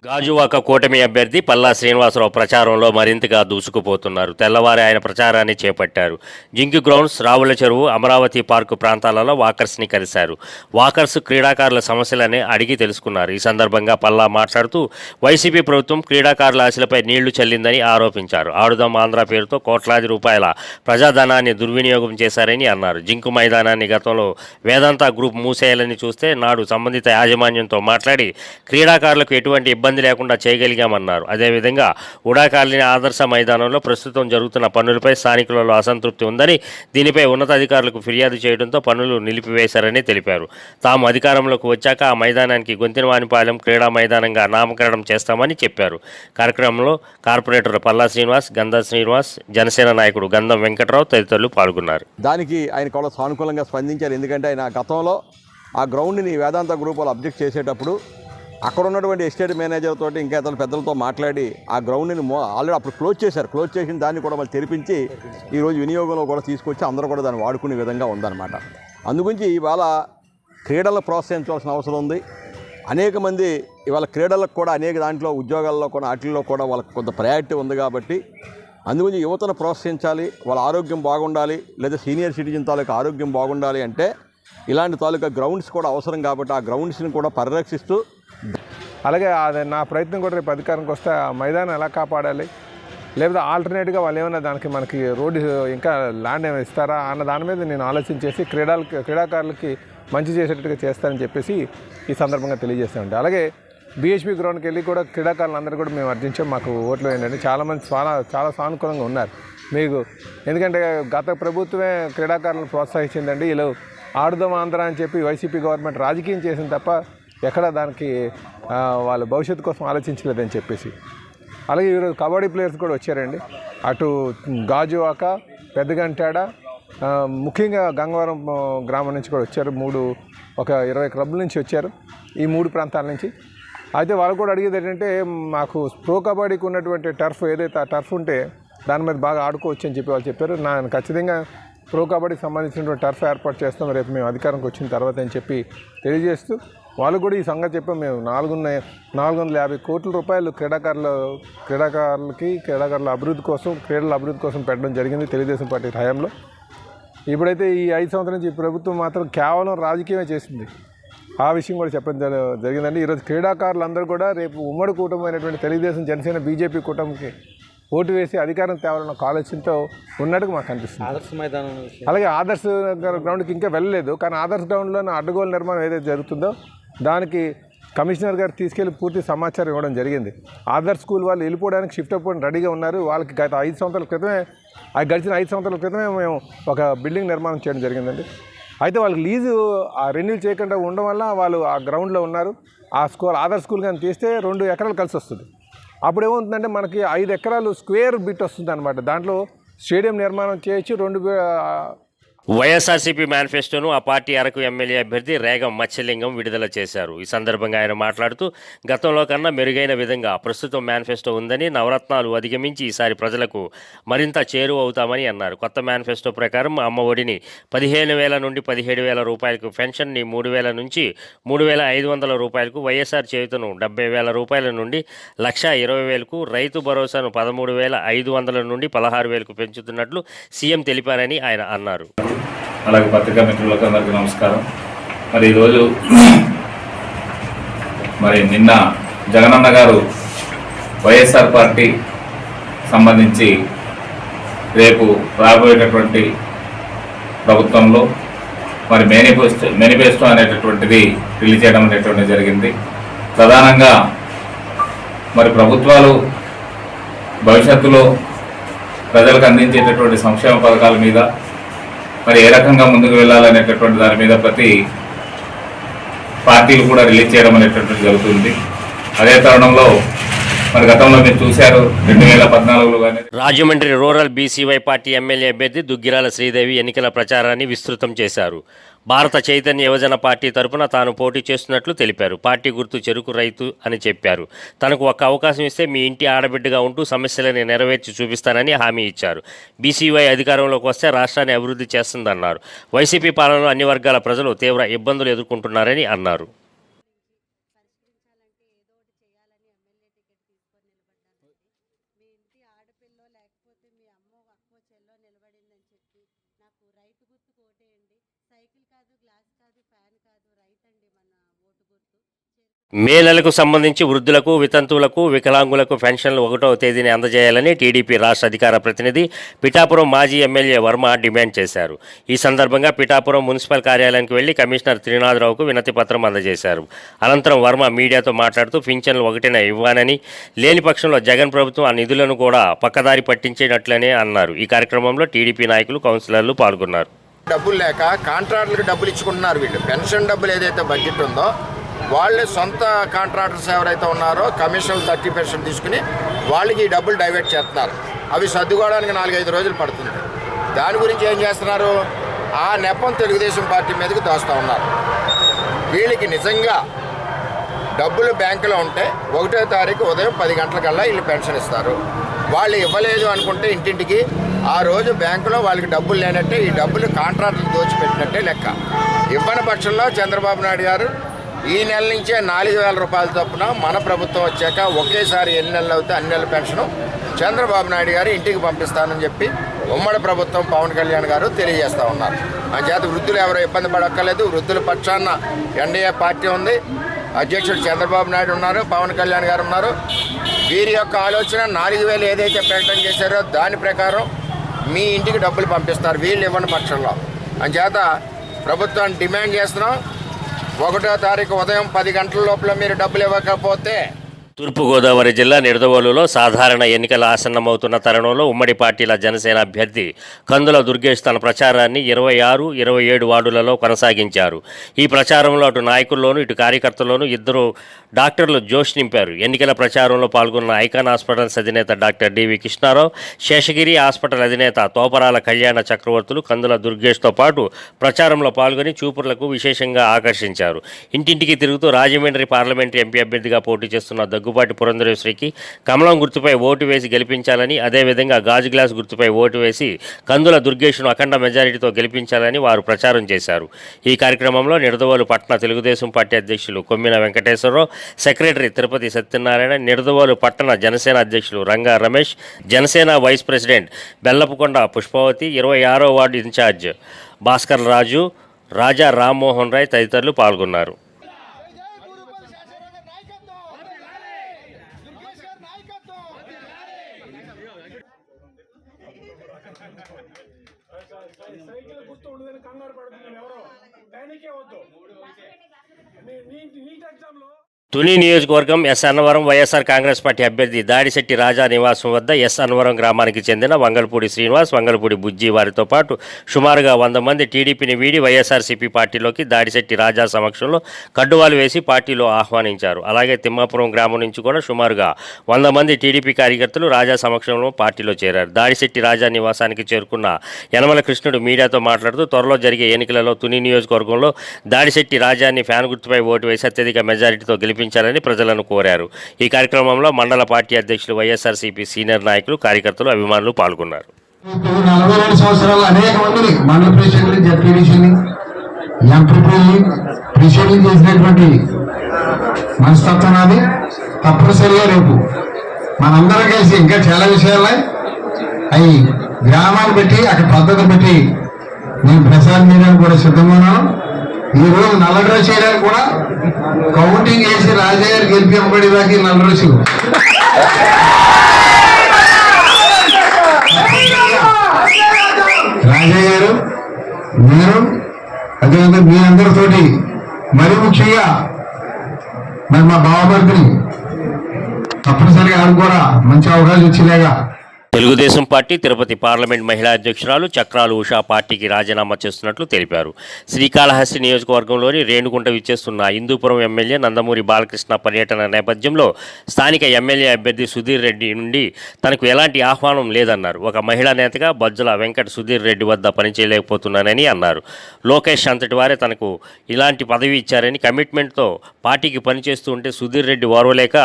గాజువాక కూటమి అభ్యర్థి పల్లా శ్రీనివాసరావు ప్రచారంలో మరింతగా దూసుకుపోతున్నారు. తెల్లవారి ఆయన ప్రచారాన్ని చేపట్టారు. జింక్ గ్రౌండ్స్, రావుల చెరువు, అమరావతి పార్కు ప్రాంతాలలో వాకర్స్ని కలిశారు. వాకర్స్ క్రీడాకారుల సమస్యలని అడిగి తెలుసుకున్నారు. ఈ సందర్భంగా పల్లా మాట్లాడుతూ వైసీపీ ప్రభుత్వం క్రీడాకారుల ఆశలపై నీళ్లు చల్లిందని ఆరోపించారు. ఆడుదాం ఆంధ్ర పేరుతో కోట్లాది రూపాయల ప్రజాధనాన్ని దుర్వినియోగం చేశారని అన్నారు. జింకు మైదానాన్ని గతంలో వేదాంత గ్రూప్ మూసేయాలని చూస్తే నాడు సంబంధిత యాజమాన్యంతో మాట్లాడి క్రీడాకారులకు ఎటువంటి ఇబ్బంది లేకుండా చేయగలిగామన్నారు. అదేవిధంగా ఉడా కాలనీ ఆదర్శ మైదానంలో ప్రస్తుతం జరుగుతున్న పనులపై స్థానికులలో అసంతృప్తి ఉందని, దీనిపై ఉన్నతాధికారులకు ఫిర్యాదు చేయడంతో పనులు నిలిపివేశారని తెలిపారు. తాము అధికారంలోకి వచ్చాక ఆ మైదానానికి గొంతినవానిపాలెం క్రీడా మైదానంగా నామకరణం చేస్తామని చెప్పారు. కార్యక్రమంలో కార్పొరేటర్ పల్లా శ్రీనివాస్, గంధం శ్రీనివాస్, జనసేన నాయకుడు గంధం వెంకట్రావు తదితరులు పాల్గొన్నారు. దానికి ఆయన కూడా సానుకూలంగా స్పందించారు. ఎందుకంటే ఆయన గతంలో ఆ గ్రౌండ్ని వేదాంత గ్రూప్ వాళ్ళు అబ్జెక్ట్ చేసేటప్పుడు అక్కడ ఉన్నటువంటి ఎస్టేట్ మేనేజర్ తోటి ఇంకా ఇతర పెద్దలతో మాట్లాడి ఆ గ్రౌండ్ని ఆల్రెడీ అప్పుడు క్లోజ్ చేశారు. క్లోజ్ చేసిన దాన్ని కూడా వాళ్ళు తెరిపించి ఈరోజు వినియోగంలో కూడా తీసుకొచ్చి అందరూ కూడా దాన్ని వాడుకునే విధంగా ఉందన్నమాట. అందుగురించి ఇవాళ క్రీడలను ప్రోత్సహించవలసిన అవసరం ఉంది. అనేక మంది ఇవాళ క్రీడలకు కూడా అనేక దాంట్లో ఉద్యోగాల్లో కూడా వాటిల్లో కూడా వాళ్ళకి కొంత ప్రయారిటీ ఉంది. కాబట్టి అందుగురించి యువతను ప్రోత్సహించాలి, వాళ్ళ ఆరోగ్యం బాగుండాలి, లేదా సీనియర్ సిటిజన్ తాలూకా ఆరోగ్యం బాగుండాలి అంటే ఇలాంటి తాలూకా గ్రౌండ్స్ కూడా అవసరం. కాబట్టి ఆ గ్రౌండ్స్ని కూడా పరిరక్షిస్తూ, అలాగే అది నా ప్రయత్నం కూడా రేపు అధికారానికి వస్తే ఆ మైదానం ఎలా కాపాడాలి, లేకపోతే ఆల్టర్నేట్గా వాళ్ళు ఏమైనా దానికి మనకి రోడ్డు ఇంకా ల్యాండ్ ఏమైనా ఇస్తారా అన్న దాని మీద నేను ఆలోచన చేసి క్రీడాకారులకి మంచి చేసేటట్టుగా చేస్తానని చెప్పేసి ఈ సందర్భంగా తెలియజేస్తామండి. అలాగే బీహెచ్పీ గ్రౌండ్కి వెళ్ళి కూడా క్రీడాకారులందరూ కూడా మేము అర్జించాం, మాకు ఓట్లు ఏంటంటే చాలామంది చాలా సానుకూలంగా ఉన్నారు మీకు. ఎందుకంటే గత ప్రభుత్వమే క్రీడాకారులను ప్రోత్సహించిందండి. వీళ్ళు ఆడుదాం ఆంధ్ర అని చెప్పి వైసీపీ గవర్నమెంట్ రాజకీయం చేసిన తప్ప ఎక్కడ దానికి వాళ్ళ భవిష్యత్తు కోసం ఆలోచించలేదని చెప్పేసి. అలాగే ఈరోజు కబడ్డీ ప్లేయర్స్ కూడా వచ్చారండి. అటు గాజువాక, పెద్దగంటాడ, ముఖ్యంగా గంగవరం గ్రామం నుంచి కూడా వచ్చారు. ఒక 20 క్లబ్ల నుంచి వచ్చారు ఈ 3 ప్రాంతాల నుంచి. అయితే వాళ్ళు కూడా అడిగేది ఏంటంటే మాకు ప్రో కబడ్డీకి ఉన్నటువంటి టర్ఫ్ ఏదైతే ఆ టర్ఫ్ ఉంటే దాని మీద బాగా ఆడుకోవచ్చు అని చెప్పి వాళ్ళు చెప్పారు. నేను ఖచ్చితంగా ప్రో కబడ్డీకి సంబంధించినటువంటి టర్ఫ్ ఏర్పాటు చేస్తాం రేపు మేము అధికారంకి వచ్చిన తర్వాత అని చెప్పి తెలియజేస్తూ వాళ్ళు కూడా ఈ సంగతి చెప్పాం. మేము 450 కోట్ల రూపాయలు క్రీడాకారుల అభివృద్ధి కోసం, క్రీడల అభివృద్ధి కోసం పెట్టడం జరిగింది తెలుగుదేశం పార్టీ హయాంలో. ఇప్పుడైతే ఈ 5 సంవత్సరాల నుంచి ఈ ప్రభుత్వం మాత్రం కేవలం రాజకీయమే చేసింది. ఆ విషయం కూడా చెప్పడం జరిగిందండి. ఈరోజు క్రీడాకారులందరూ కూడా రేపు ఉమ్మడి కూటమైనటువంటి తెలుగుదేశం, జనసేన, బీజేపీ కూటమికి ఓటు వేసి అధికారం తేవాలన్న ఆలోచనతో ఉన్నట్టుగా మాకు అనిపిస్తుంది. ఆదర్శ మైదానం, అలాగే ఆదర్శ గ్రౌండ్కి ఇంకా వెళ్ళలేదు, కానీ ఆదర్శ గ్రౌండ్లో అడ్డగోలు నిర్మాణం ఏదైతే జరుగుతుందో దానికి కమిషనర్ గారు తీసుకెళ్లి పూర్తి సమాచారం ఇవ్వడం జరిగింది. ఆదర్శ స్కూల్ వాళ్ళు వెళ్ళిపోవడానికి షిఫ్ట్ అయిపోవడం రెడీగా ఉన్నారు. వాళ్ళకి గడిచిన 5 సంవత్సరాల క్రితమే మేము ఒక బిల్డింగ్ నిర్మాణం చేయడం జరిగిందండి. అయితే వాళ్ళకి లీజు రెన్యూల్ చేయకుండా ఉండడం వల్ల వాళ్ళు ఆ గ్రౌండ్లో ఉన్నారు. ఆ ఆదర్శ స్కూల్ కానీ తీస్తే 2 ఎకరాలు కలిసి వస్తుంది. అప్పుడు ఏమవుతుందంటే మనకి 5 ఎకరాలు స్క్వేర్ బిట్ వస్తుంది అనమాట. దాంట్లో స్టేడియం నిర్మాణం చేయొచ్చు. వైఎస్ఆర్సీపీ మేనిఫెస్టోను ఆ పార్టీ అరకు ఎమ్మెల్యే అభ్యర్థి రేగం మత్స్యలింగం విడుదల చేశారు. ఈ సందర్భంగా ఆయన మాట్లాడుతూ గతంలో కన్నా మెరుగైన విధంగా ప్రస్తుతం మేనిఫెస్టో ఉందని, నవరత్నాలు అధిగమించి ఈసారి ప్రజలకు మరింత చేరువ అవుతామని అన్నారు. కొత్త మేనిఫెస్టో ప్రకారం అమ్మ ఒడిని 15,000 నుండి 17,000 రూపాయలకు, పెన్షన్ని 3,000 నుంచి 3,500 రూపాయలకు, వైఎస్ఆర్ చేయుతను 70,000 రూపాయల నుండి 1,20,000కు, రైతు భరోసాను 13,500 నుండి 16,000కు పెంచుతున్నట్లు సీఎం తెలిపారని ఆయన అన్నారు. అలాగే పత్రికా మిత్రులకు అందరికీ నమస్కారం. మరి ఈరోజు నిన్న జగనన్న గారు వైఎస్ఆర్ పార్టీ సంబంధించి రేపు రాబోయేటటువంటి ప్రభుత్వంలో మేనిఫెస్టో అనేటటువంటిది రిలీజ్ చేయడం అనేటువంటిది జరిగింది. ప్రధానంగా మరి ప్రభుత్వాలు భవిష్యత్తులో ప్రజలకు అందించేటటువంటి సంక్షేమ పథకాల మీద మరి ఏ రకంగా ముందుకు వెళ్ళాలనేటటువంటి దాని మీద ప్రతి పార్టీలు కూడా రిలీజ్ చేయడం అనేటటువంటి జరుగుతుంది. అదే తరుణంలో మరి గతంలో మీరు చూశారు 2014లో కానీ Rajahmundry rural BCY party MLA అభ్యర్థి దుగ్గిరాల శ్రీదేవి ఎన్నికల ప్రచారాన్ని విస్తృతం చేశారు. భారత చైతన్య యువజన పార్టీ తరపున తాను పోటీ చేస్తున్నట్లు తెలిపారు. పార్టీ గుర్తు చెరుకు రైతు అని చెప్పారు. తనకు ఒక్క అవకాశం ఇస్తే మీ ఇంటి ఆడబిడ్డగా ఉంటూ సమస్యలని నెరవేర్చి చూపిస్తానని హామీ ఇచ్చారు. బీసీవై అధికారంలోకి వస్తే రాష్ట్రాన్ని అభివృద్ధి చేస్తుందన్నారు. వైసీపీ పాలనలో అన్ని వర్గాల ప్రజలు తీవ్ర ఇబ్బందులు ఎదుర్కొంటున్నారని అన్నారు. మే నెలకు సంబంధించి వృద్ధులకు, వితంతువులకు, వికలాంగులకు పెన్షన్లు 1వ తేదీని అందజేయాలని టీడీపీ రాష్ట్ర అధికార ప్రతినిధి పిఠాపురం మాజీ ఎమ్మెల్యే వర్మ డిమాండ్ చేశారు. ఈ సందర్భంగా పిఠాపురం మున్సిపల్ కార్యాలయానికి వెళ్లి కమిషనర్ త్రినాథరావుకు వినతి పత్రం అందజేశారు. అనంతరం వర్మ మీడియాతో మాట్లాడుతూ పింఛన్లు 1న ఇవ్వాలని, లేని పక్షంలో జగన్ ప్రభుత్వం ఆ నిధులను కూడా పక్కదారి పట్టించేటట్లనే అన్నారు. ఈ కార్యక్రమంలో టీడీపీ నాయకులు, కౌన్సిలర్లు పాల్గొన్నారు. డబ్బులు లేక కాంట్రాక్టులకు డబ్బులు ఇచ్చుకుంటున్నారు. వీళ్ళు పెన్షన్ డబ్బులు ఏదైతే బడ్జెట్ ఉందో వాళ్ళే సొంత కాంట్రాక్టర్స్ ఎవరైతే ఉన్నారో కమిషన్ 30% తీసుకుని వాళ్ళకి ఈ డబ్బులు డైవర్ట్ చేస్తున్నారు. అవి సర్దుకోవడానికి 4-5 రోజులు పడుతుంది. దాని గురించి ఏం చేస్తున్నారు? ఆ నెపం తెలుగుదేశం పార్టీ మీదకి దోస్తూ ఉన్నారు. వీళ్ళకి నిజంగా డబ్బులు బ్యాంకులో ఉంటే 1వ తారీఖు ఉదయం 10 గంటలకల్లా వీళ్ళు పెన్షన్ ఇస్తారు. వాళ్ళు ఇవ్వలేదు అనుకుంటే ఇంటింటికి ఆ రోజు బ్యాంకులో వాళ్ళకి డబ్బులు లేనట్టే, ఈ డబ్బులు కాంట్రాక్టులు దోచిపెట్టినట్టే లెక్క. ఇవ్వని పక్షంలో చంద్రబాబు నాయుడు గారు ఈ నెల నుంచే 4,000 రూపాయల చొప్పున మన ప్రభుత్వం వచ్చాక ఒకేసారి ఎన్ని నెలలు అవుతే అన్ని నెలల పెన్షను చంద్రబాబు నాయుడు గారు ఇంటికి పంపిస్తానని చెప్పి ఉమ్మడి ప్రభుత్వం పవన్ కళ్యాణ్ గారు తెలియజేస్తూ ఉన్నారు. అంచేత వృద్ధులు ఎవరో ఇబ్బంది పడక్కర్లేదు. వృద్ధుల పక్షాన ఎన్డీఏ పార్టీ ఉంది, అధ్యక్షుడు చంద్రబాబు నాయుడు ఉన్నారు, పవన్ కళ్యాణ్ గారు ఉన్నారు. వీరి యొక్క ఆలోచన 4,000 ఏదైతే ప్రకటన చేశారో దాని ప్రకారం మీ ఇంటికి డబ్బులు పంపిస్తారు వీళ్ళు ఇవ్వని పక్షంలో. అంచేత ప్రభుత్వాన్ని డిమాండ్ చేస్తున్నాం, 1వ తారీఖు ఉదయం 10 గంటల లోపల మీరు డబ్బులు ఇవ్వకపోతే. తూర్పుగోదావరి జిల్లా నిడదవోలులో సాధారణ ఎన్నికలు ఆసన్నమవుతున్న తరుణంలో ఉమ్మడి పార్టీల జనసేన అభ్యర్థి కందుల దుర్గేష్ తన ప్రచారాన్ని 26, 27 వార్డులలో కొనసాగించారు. ఈ ప్రచారంలో అటు నాయకుల్లోనూ ఇటు కార్యకర్తల్లోనూ 2 డాక్టర్లు జోష్ నింపారు. ఎన్నికల ప్రచారంలో పాల్గొన్న ఐకాన్ హాస్పిటల్స్ అధినేత డాక్టర్ డివి కృష్ణారావు, శేషగిరి హాస్పిటల్ అధినేత తోపరాల కళ్యాణ చక్రవర్తులు కందుల దుర్గేష్తో పాటు ప్రచారంలో పాల్గొని చూపులకు విశేషంగా ఆకర్షించారు. ఇంటింటికి తిరుగుతూ రాజమండ్రి పార్లమెంటరీ ఎంపీ అభ్యర్థిగా పోటీ చేస్తున్న దగ్గుబాటి పురంధరేశ్వరికి కమలం గుర్తుపై ఓటు వేసి గెలిపించాలని, అదేవిధంగా గాజు గ్లాస్ గుర్తుపై ఓటు వేసి కందుల దుర్గేష్ను అఖండ మెజారిటీతో గెలిపించాలని వారు ప్రచారం చేశారు. ఈ కార్యక్రమంలో నిడదవోలు పట్టణ తెలుగుదేశం పార్టీ అధ్యక్షులు కొమ్మిన వెంకటేశ్వరరావు, సెక్రటరీ తిరుపతి సత్యనారాయణ, నిడదవోలు పట్టణ జనసేన అధ్యక్షులు రంగా రమేష్, జనసేన వైస్ ప్రెసిడెంట్ బెల్లపుకొండ పుష్పవతి, 26వ వార్డు ఇన్ఛార్జ్ భాస్కర్ రాజు, రాజా రామ్మోహన్ రాయ్ తదితరులు పాల్గొన్నారు. తుని నియోజకవర్గం S Annavaram YSR Congress party అభ్యర్థి దాడిశెట్టి రాజా నివాసం వద్ద ఎస్ అన్నవరం గ్రామానికి చెందిన వంగల్పూడి శ్రీనివాస్, వంగల్పూడి బుజ్జి వారితో పాటు సుమారుగా 100 మంది టీడీపీని వీడి వైఎస్ఆర్సీపీ పార్టీలోకి దాడిశెట్టి రాజా సమక్షంలో కడ్డువాలు వేసి పార్టీలో ఆహ్వానించారు. అలాగే తిమ్మాపురం గ్రామం నుంచి కూడా సుమారుగా 100 మంది టీడీపీ కార్యకర్తలు రాజా సమక్షంలో పార్టీలో చేరారు. దాడిశెట్టి రాజా నివాసానికి చేరుకున్న యనమల కృష్ణుడు మీడియాతో మాట్లాడుతూ త్వరలో జరిగే ఎన్నికలలో తుని నియోజకవర్గంలో దాడిశెట్టి రాజాని ఫ్యాన్ గుర్తుపై ఓటు వేసి అత్యధిక మెజారిటీతో గెలిపించాలని ప్రజలను కోరారు. ఈ కార్యక్రమంలో మండల పార్టీ అధ్యక్షులు, వైఎస్ఆర్సీపీ సీనియర్ నాయకులు, కార్యకర్తలు, అభిమానులు పాల్గొన్నారు. 42 సంవత్సరాలు అనేక మందిని మండల ప్రెసిడెంట్లు, జడ్పీటీసీని, ఎంపీపీని, ప్రెసిడెంట్లు చేసినటువంటి మనస్తత్వం నాది. తప్పనిసరిగా రేపు మనందరం కలిసి ఇంకా చాలా విషయాలు అవి గ్రామాలు పెట్టి అక్కడ పద్ధతులు పెట్టి నేను ప్రసాదం చేయడానికి కూడా సిద్ధంగా ఉన్నాను. ఈ రోజు నల్ల డ్రెస్ చేయడానికి కూడా కౌంటింగ్ వేసి రాజయ్య గారు గెలిపింపబడేదాకా నల్ల డ్రెస్ రాజయ్య గారు, నేను, అదేవిధంగా మీ అందరితోటి మరి ముఖ్యంగా మరి మా బావమర్దిని తప్పనిసరిగా ఆమె కూడా మంచి అవకాశం వచ్చేలాగా తెలుగుదేశం పార్టీ తిరుపతి పార్లమెంట్ మహిళా అధ్యక్షురాలు చక్రాలు ఉషా పార్టీకి రాజీనామా చేస్తున్నట్లు తెలిపారు. శ్రీకాళహస్తి నియోజకవర్గంలోని రేణుగుంట విచ్చేస్తున్న హిందూపురం ఎమ్మెల్యే నందమూరి బాలకృష్ణ పర్యటన నేపథ్యంలో స్థానిక ఎమ్మెల్యే అభ్యర్థి సుధీర్ రెడ్డి నుండి తనకు ఎలాంటి ఆహ్వానం లేదన్నారు. ఒక మహిళా నేతగా బొజ్జల వెంకట సుధీర్ రెడ్డి వద్ద పనిచేయలేకపోతున్నానని అన్నారు. లోకేష్ అంతటి వారే తనకు ఇలాంటి పదవి ఇచ్చారని, కమిట్మెంట్తో పార్టీకి పనిచేస్తూ ఉంటే సుధీర్ రెడ్డి ఓర్వలేక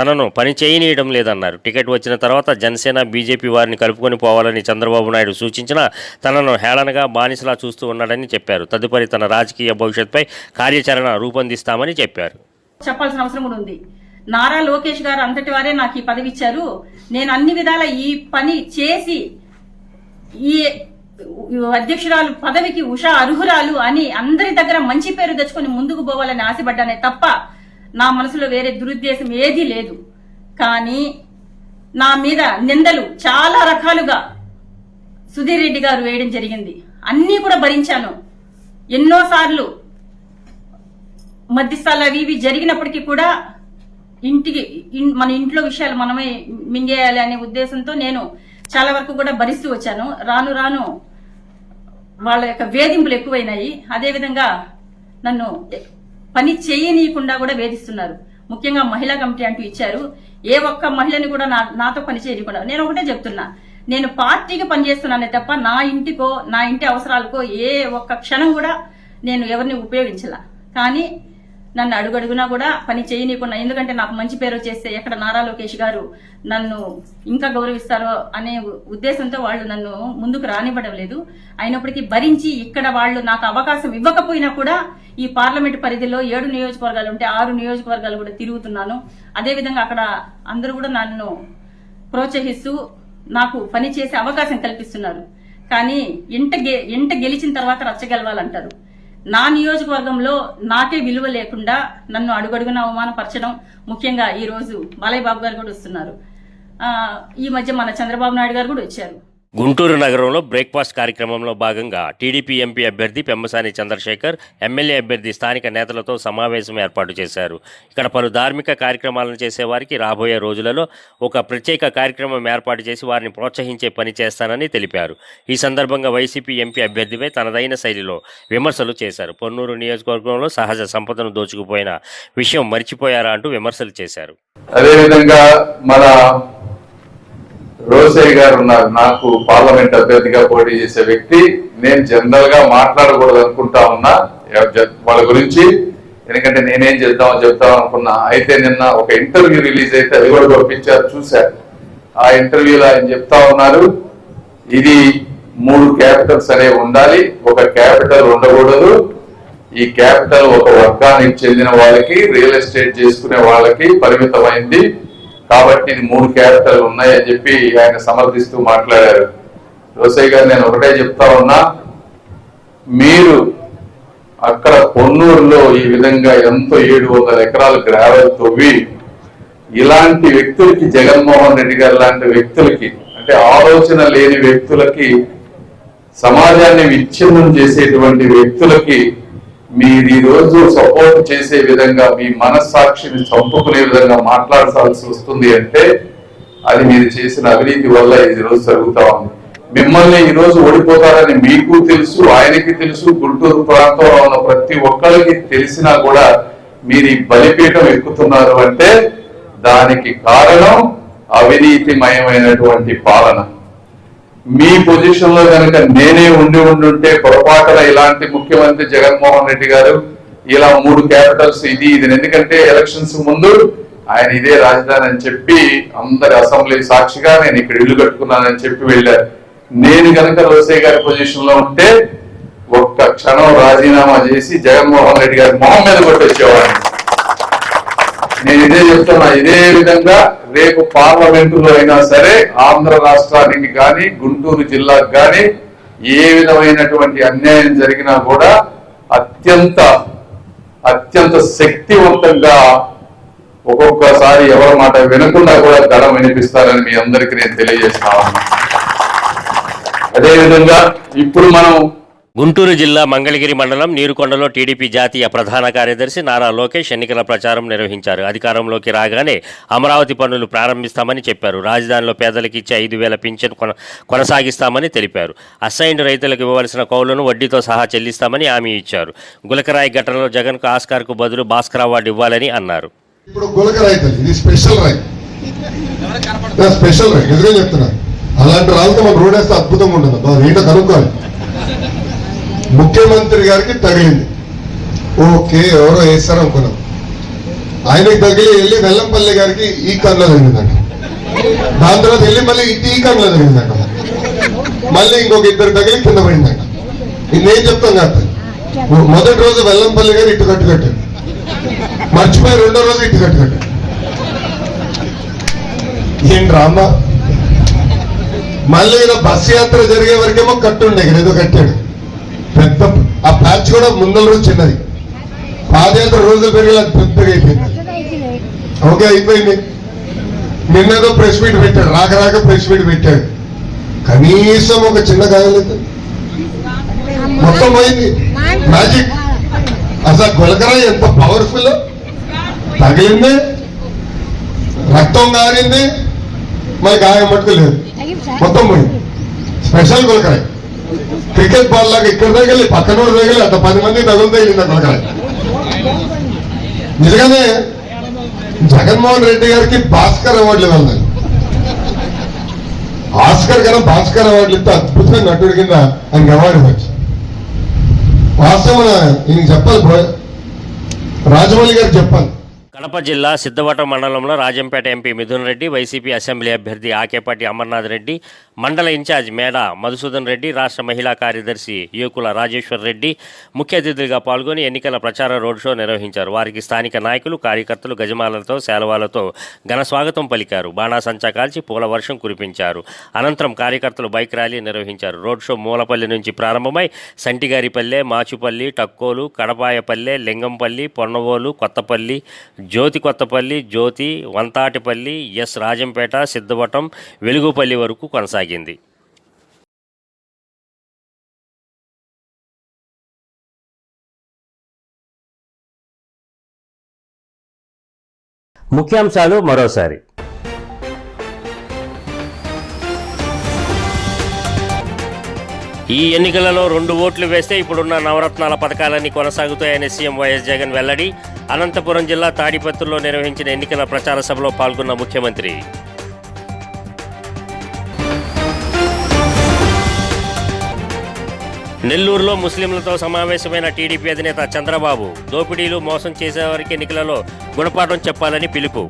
తనను పని చేయనీయడం లేదన్నారు. టికెట్ వచ్చిన తర్వాత జనసేన బీజేపీ వారిని కలుపుకొని పోవాలని చంద్రబాబు నాయుడు సూచించినా తనను హేళనగా బానిసలా చూస్తూ ఉన్నాడని చెప్పారు. తదుపరి తన రాజకీయ భవిష్యత్తుపై కార్యాచరణ రూపొందిస్తామని చెప్పారు. చెప్పాల్సిన అవసరం కూడా ఉంది. నారా లోకేష్ గారు అంతటి వారే నాకు ఈ పదవి ఇచ్చారు. నేను అన్ని విధాల ఈ పని చేసి ఈ అధ్యక్షురాలు పదవికి ఉషా అర్హురాలు అని అందరి దగ్గర మంచి పేరు తెచ్చుకొని ముందుకు పోవాలని ఆశపడ్డానే తప్ప నా మనసులో వేరే దురుద్దేశం ఏదీ లేదు. కానీ నా మీద నిందలు చాలా రకాలుగా సుధీర్ రెడ్డి గారు వేయడం జరిగింది. అన్నీ కూడా భరించాను. ఎన్నోసార్లు మధ్యస్థాలు అవి ఇవి జరిగినప్పటికీ కూడా మన ఇంట్లో విషయాలు మనమే మింగేయాలి అనే ఉద్దేశంతో నేను చాలా వరకు కూడా భరిస్తూ వచ్చాను. రాను రాను వాళ్ళ యొక్క వేధింపులు ఎక్కువైనాయి. అదేవిధంగా నన్ను పని చేయనీయకుండా కూడా వేధిస్తున్నారు. ముఖ్యంగా మహిళా కమిటీ అంటూ ఇచ్చారు. ఏ ఒక్క మహిళని కూడా నాతో పని చేయకుండా, నేను ఒకటే చెప్తున్నా, నేను పార్టీకి పనిచేస్తున్నానే తప్ప నా ఇంటికో నా ఇంటి అవసరాలకో ఏ ఒక్క క్షణం కూడా నేను ఎవరిని ఉపయోగించలా. కానీ నన్ను అడుగడుగునా కూడా పని చేయనీయకుండా, ఎందుకంటే నాకు మంచి పేరు చేస్తే ఎక్కడ నారా లోకేష్ గారు నన్ను ఇంకా గౌరవిస్తారో అనే ఉద్దేశంతో వాళ్ళు నన్ను ముందుకు రానివ్వడం లేదు. అయినప్పటికీ భరించి ఇక్కడ వాళ్ళు నాకు అవకాశం ఇవ్వకపోయినా కూడా ఈ పార్లమెంట్ పరిధిలో 7 నియోజకవర్గాలు ఉంటే 6 నియోజకవర్గాలు కూడా తిరుగుతున్నాను. అదేవిధంగా అక్కడ అందరూ కూడా నన్ను ప్రోత్సహిస్తూ నాకు పని చేసే అవకాశం కల్పిస్తున్నారు. కానీ ఇంట గెలిచిన తర్వాత రచ్చగెలవాలంటారు. నా నియోజకవర్గంలో నాకే విలువ లేకుండా నన్ను అడుగడుగున అవమానపరచడం, ముఖ్యంగా ఈ రోజు బాలయ్య బాబు గారు కూడా వస్తున్నారు. ఈ మధ్య మన చంద్రబాబు నాయుడు గారు కూడా వచ్చారు. గుంటూరు నగరంలో బ్రేక్ఫాస్ట్ కార్యక్రమంలో భాగంగా టీడీపీ ఎంపీ అభ్యర్థి పెమ్మసాని చంద్రశేఖర్, ఎమ్మెల్యే అభ్యర్థి స్థానిక నేతలతో సమావేశం ఏర్పాటు చేశారు. ఇక్కడ పలు ధార్మిక కార్యక్రమాలను చేసేవారికి రాబోయే రోజులలో ఒక ప్రత్యేక కార్యక్రమం ఏర్పాటు చేసి వారిని ప్రోత్సహించే పని చేస్తానని తెలిపారు. ఈ సందర్భంగా వైసీపీ ఎంపీ అభ్యర్థిపై తనదైన శైలిలో విమర్శలు చేశారు. పొన్నూరు నియోజకవర్గంలో సహజ సంపదను దోచుకుపోయిన విషయం మర్చిపోయారా అంటూ విమర్శలు చేశారు. అదేవిధంగా మన రోసయ్య గారు ఉన్నారు, నాకు పార్లమెంట్ అభ్యర్థిగా పోటీ చేసే వ్యక్తి. నేను జనరల్ గా మాట్లాడకూడదు అనుకుంటా ఉన్నా వాళ్ళ గురించి, ఎందుకంటే నేనేం చెప్తాం అనుకున్నా. అయితే నిన్న ఒక ఇంటర్వ్యూ రిలీజ్ అయితే అది కూడా పంపించారు, చూశారు. ఆ ఇంటర్వ్యూలో ఆయన చెప్తా ఉన్నారు, ఇది 3 క్యాపిటల్స్ అనేవి ఉండాలి, ఒక క్యాపిటల్ ఉండకూడదు. ఈ క్యాపిటల్ ఒక వర్గానికి చెందిన వాళ్ళకి, రియల్ ఎస్టేట్ చేసుకునే వాళ్ళకి పరిమితమైంది కాబట్టి ఇది 3 క్యాపిటల్ ఉన్నాయని చెప్పి ఆయన సమర్థిస్తూ మాట్లాడారు. రోసయ్య గారు, నేను ఒకటే చెప్తా ఉన్నా, మీరు అక్కడ పొన్నూరులో ఈ విధంగా ఎంతో 700 ఎకరాలు గ్రావెల్ తవ్వి ఇలాంటి వ్యక్తులకి, జగన్మోహన్ రెడ్డి గారు లాంటి వ్యక్తులకి, అంటే ఆలోచన లేని వ్యక్తులకి, సమాజాన్ని విచ్ఛిన్నం చేసేటువంటి వ్యక్తులకి మీరు ఈ రోజు సపోర్ట్ చేసే విధంగా, మీ మనస్సాక్షిని చంపుకునే విధంగా మాట్లాడాల్సి వస్తుంది అంటే అది మీరు చేసిన అవినీతి వల్ల ఈ రోజు జరుగుతా ఉంది. మిమ్మల్ని ఈ రోజు ఓడిపోతారని మీకు తెలుసు, ఆయనకి తెలుసు, గుంటూరు ప్రాంతంలో ఉన్న ప్రతి ఒక్కరికి తెలిసినా కూడా మీరు ఈ బలిపీఠం ఎక్కుతున్నారు అంటే దానికి కారణం అవినీతిమయమైనటువంటి పాలన. మీ పొజిషన్ లో కనుక నేనే ఉండుంటే పొరపాటున ఇలాంటి ముఖ్యమంత్రి జగన్మోహన్ రెడ్డి గారు ఇలా 3 క్యాపిటల్స్ ఇది ఎందుకంటే ఎలక్షన్స్ ముందు ఆయన ఇదే రాజధాని అని చెప్పి అందరి అసెంబ్లీ సాక్షిగా నేను ఇక్కడ ఇల్లు కట్టుకున్నానని చెప్పి వెళ్ళారు. నేను కనుక రోసయ్య గారి పొజిషన్ లో ఉంటే ఒక్క క్షణం రాజీనామా చేసి జగన్మోహన్ రెడ్డి గారి మొహం మీద కొట్టొచ్చేవాడిని. నేను ఇదే చెప్తున్నా. ఇదే విధంగా రేపు పార్లమెంటులో అయినా సరే ఆంధ్ర రాష్ట్రానికి కానీ గుంటూరు జిల్లాకు కానీ ఏ విధమైనటువంటి అన్యాయం జరిగినా కూడా అత్యంత శక్తివంతంగా ఒక్కొక్కసారి ఎవరి మాట వినకుండా కూడా గళం వినిపిస్తారని మీ అందరికీ నేను తెలియజేస్తా ఉన్నా. అదేవిధంగా ఇప్పుడు మనం గుంటూరు జిల్లా మంగళగిరి మండలం నీరుకొండలో టీడీపీ జాతీయ ప్రధాన కార్యదర్శి నారా లోకేష్ ఎన్నికల ప్రచారం నిర్వహించారు. అధికారంలోకి రాగానే అమరావతి పనులు ప్రారంభిస్తామని చెప్పారు. రాజధానిలో పేదలకు ఇచ్చే 5,000 పింఛన్ కొనసాగిస్తామని తెలిపారు. అసైన్డ్ రైతులకు ఇవ్వవలసిన కౌలును వడ్డీతో సహా చెల్లిస్తామని హామీ ఇచ్చారు. గులకరాయి ఘటనలో జగన్కు ఆస్కార్కు బదులు భాస్కర్ అవార్డు ఇవ్వాలని అన్నారు. ఇప్పుడు గులకరాయి ఇది స్పెషల్ రైట్, స్పెషల్ రైట్ ఎదురుగా చెప్తున్నా. అలాంటి రాళ్ళతో మన రోడ్ వేస్తే అద్భుతంగా ఉంటుంది. ఏంటో కనుక్కోవాలి. ముఖ్యమంత్రి గారికి తగిలింది, ఓకే ఎవరో వేస్తారు అనుకున్నాం. ఆయనకి తగిలి వెళ్ళి వెల్లంపల్లి గారికి ఈ కన్లో తగిలిందంట. దాని తర్వాత వెళ్ళి మళ్ళీ ఈ కన్లో తగిలిందంట. మళ్ళీ ఇంకొక ఇద్దరు తగిలి కింద పడిందంట. నేను చెప్తాను కాదు, మొదటి రోజు వెల్లంపల్లి గారు ఇటు కట్టాడు, మర్చిపోయి రెండో రోజు ఇటు కట్టాడు. ఏం డ్రామా. మళ్ళీ ఇలా బస్సు యాత్ర జరిగే వరకేమో కట్టుండే, ఏదో కట్టాడు పెద్ద. ఆ ప్యాచ్ కూడా ముందల రోజు చిన్నది, పాదయాత్ర రోజులు పెరిగి అది పెద్దగా అయిపోయింది. ఓకే అయిపోయింది. నిన్నేదో ప్రెస్ మీట్ పెట్టాడు, రాక ప్రెస్ మీట్ పెట్టాడు. కనీసం ఒక చిన్న కాయలేదు, మొత్తం పోయింది. మ్యాజిక్. అసలు గులకరాయి ఎంత పవర్ఫుల్. తగిలింది, రక్తం కారింది, మరి గాయం మట్టుకు లేదు, మొత్తం పోయింది. స్పెషల్ గులకరాయి. క్రికెట్ బాల్ లాగా ఇక్కడ తగిలి పక్కన తగిలి అంత 10 మంది తగులు తగిలింది గులకరాయి. నిజంగానే జగన్మోహన్ రెడ్డి గారికి భాస్కర్ అవార్డులు ఇవ్వాలి. ఆస్కర్ కన్నా భాస్కర్ అవార్డులు ఇస్తే అద్భుతమైన నటుడి కింద ఆయనకి అవార్డు ఇవ్వచ్చు. వాస్తవం ఈయనకి చెప్పాలి, రాజమౌళి గారికి చెప్పాలి. కడప జిల్లా సిద్ధవటం మండలంలో Rajampet MP Mithun Reddy, YCP assembly అభ్యర్థి ఆకేపాటి అమర్నాథ్ రెడ్డి, మండల ఇన్ఛార్జ్ మేడ మధుసూదన్ రెడ్డి, రాష్ట్ర మహిళా కార్యదర్శి యువకుల రాజేశ్వర్ రెడ్డి ముఖ్య అతిథులుగా పాల్గొని ఎన్నికల ప్రచార రోడ్ షో నిర్వహించారు. వారికి స్థానిక నాయకులు, కార్యకర్తలు గజమాలతో, శాలువాలతో ఘన స్వాగతం పలికారు. బాణాసంచా కాల్చి పూల వర్షం కురిపించారు. అనంతరం కార్యకర్తలు బైక్ ర్యాలీ నిర్వహించారు. రోడ్ షో మూలపల్లి నుంచి ప్రారంభమై సంటిగారిపల్లె, మాచుపల్లి, టక్కోలు, కడపాయపల్లె, లింగంపల్లి, పొన్నవోలు, కొత్తపల్లి, జ్యోతి కొత్తపల్లి, జ్యోతి, వంతాటిపల్లి, ఎస్ రాజంపేట, సిద్ధవటం, వెలుగుపల్లి వరకు కొనసాగింది. ముఖ్యాంశాలు మరోసారి. ఈ ఎన్నికలలో 2 ఓట్లు వేస్తే ఇప్పుడున్న నవరత్నాల పథకాలన్నీ కొనసాగుతాయని సీఎం వైఎస్ జగన్ వెల్లడి. అనంతపురం జిల్లా తాడిపత్రులో నిర్వహించిన ఎన్నికల ప్రచార సభలో పాల్గొన్న ముఖ్యమంత్రి. నెల్లూరులో ముస్లింలతో సమావేశమైన టీడీపీ అధినేత చంద్రబాబు. దోపిడీలు, మోసం చేసేవారికి ఎన్నికలలో గుణపాఠం చెప్పాలని పిలుపు.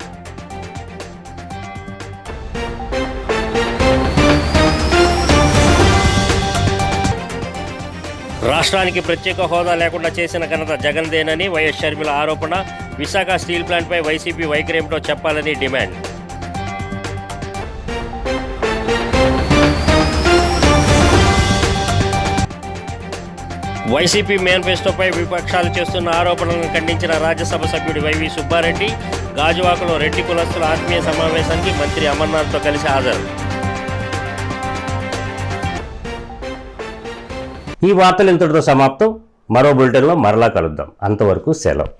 రాష్ట్రానికి ప్రత్యేక హోదా లేకుండా చేసిన ఘనత జగన్దేనని వైఎస్ షర్మిల ఆరోపణ. విశాఖ స్టీల్ ప్లాంట్పై వైసీపీ వైఖరేమిటో చెప్పాలని డిమాండ్. వైసీపీ మేనిఫెస్టోపై విపక్షాలు చేస్తున్న ఆరోపణలను ఖండించిన రాజ్యసభ సభ్యుడు వైవి సుబ్బారెడ్డి. గాజువాకలో రెడ్డి కులస్తుల ఆత్మీయ సమావేశానికి మంత్రి అమర్నాథ్తో కలిసి హాజరు. ఈ వార్తలు ఇంతటితో సమాప్తం. మరో బులెటిన్లో మరలా కలుద్దాం. అంతవరకు సెలవు.